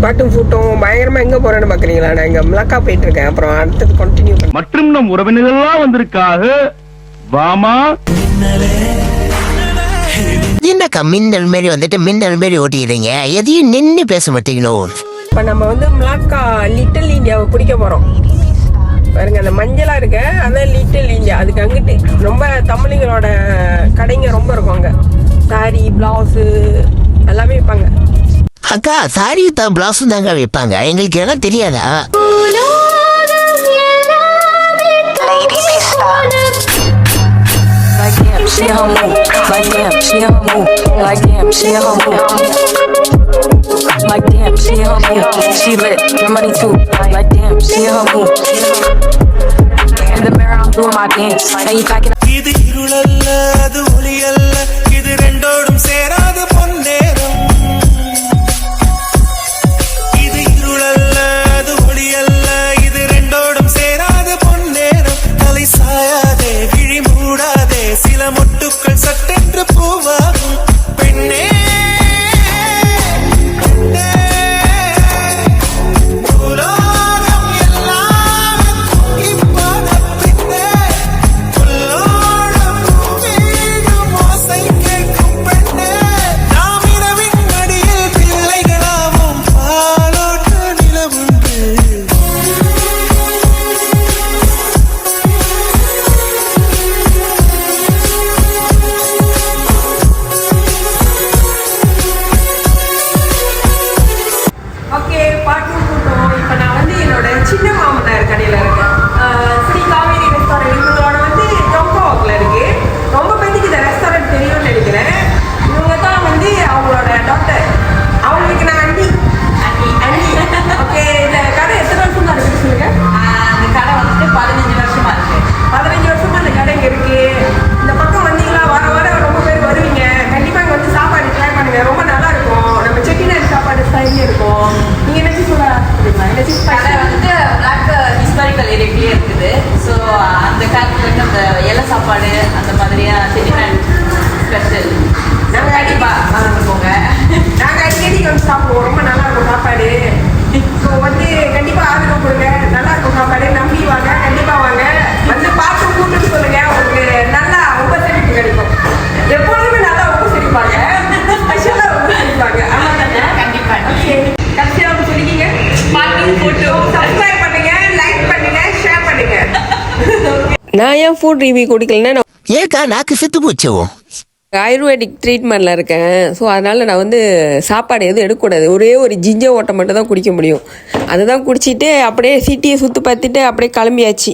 பாட்டும் ஃபுட்டும் பயங்கரமா எங்க போறேன்னு பாக்குறீங்களா? நான் இங்க மலாக்கா போயிட்டு இருக்கேன். அப்புறம் அடுத்தது கண்டினியூ பண்ண. மற்றும் நம் உறவினர்கள்லாம் வந்திருக்காக. வாமா என்னக்கா மின்னல் மாரி வந்துட்டு மின்னல் மாரி ஓட்டிக்கிறீங்க, எதையும் நின்று பேச மாட்டீங்களோ? இப்ப நம்ம வந்து மலாக்கா லிட்டில் இந்தியாவை பிடிக்க போறோம். பாருங்க அந்த மஞ்சளா இருக்க அதான் லிட்டில் இந்தியா. அதுக்கு அங்கிட்டு ரொம்ப தமிழுங்களோட கடைங்க ரொம்ப இருக்கும். அங்க சாரி பிளவுஸ் எல்லாமே வைப்பாங்க. அக்கா சாரி தான் பிளவுஸும் தாங்க வைப்பாங்க, எங்களுக்கு என்ன தெரியாதா? She in her mood, like damn, she in her mood, like damn, she in her mood, like damn, she in her mood, she lit, her money too, like damn, she in her mood. In the mirror I'm doing my dance, and you packing up. இது இருளல்ல அது ஒளியல்ல, இது ரெண்டோடும் சேராத பொன்னேரம். இது இருளல்ல அது ஒளியல்ல, இது ரெண்டோடும் சேராத பொன்னேரம். தலை சாயாதே விழி மூடாதே, சில மொட்டுக்கள் சட்டென்று பூவாகும். பெண்ணே சாப்பாடு அந்த மாதிரியா செட்டிநாடு ஸ்பெஷல். நாங்கள் கண்டிப்பாக போங்க, நாங்கள் அடிக்கடி வந்து சாப்பிடுவோம். ரொம்ப நல்லா இருக்கும் சாப்பாடு. ஸோ வந்து கண்டிப்பாக ஆதரவு கொடுங்க. நல்லா இருக்கும் சாப்பாடு. நம்பி வாங்க, கண்டிப்பாக வாங்க. வந்து பார்த்து கூப்பிட்டு சொல்லுங்க, உங்களுக்கு நல்லா உபசரிப்பு கிடைக்கும். எப்பொழுதுமே நல்லா உபசரிப்பாங்க, ஸ்பெஷலாக உபசரிப்பாங்க. ஆமாம் தானே? கண்டிப்பாக. ஓகே, கடைசியாக சொல்லிக்கிங்க. பார்க்கிங் போட்டு சப்ஸ்கிரைப் பண்ணுங்க, லைக் பண்ணுங்க, ஷேர் பண்ணுங்க. நான் ஏன் ஃபுட் ரிவ்யூ கொடுக்கலன்னா, ஏக்கா நாக்கு செத்து போச்சோம். ஆயுர்வேதிக் ட்ரீட்மெண்ட்டில் இருக்கேன். ஸோ அதனால் நான் வந்து சாப்பாடு எதுவும் எடுக்கக்கூடாது. ஒரே ஒரு ஜிஞ்சர் ஓட்டை மட்டும் தான் குடிக்க முடியும். அதை தான் குடிச்சிட்டு அப்படியே சிட்டியை சுற்றி பார்த்துட்டு அப்படியே கிளம்பியாச்சு.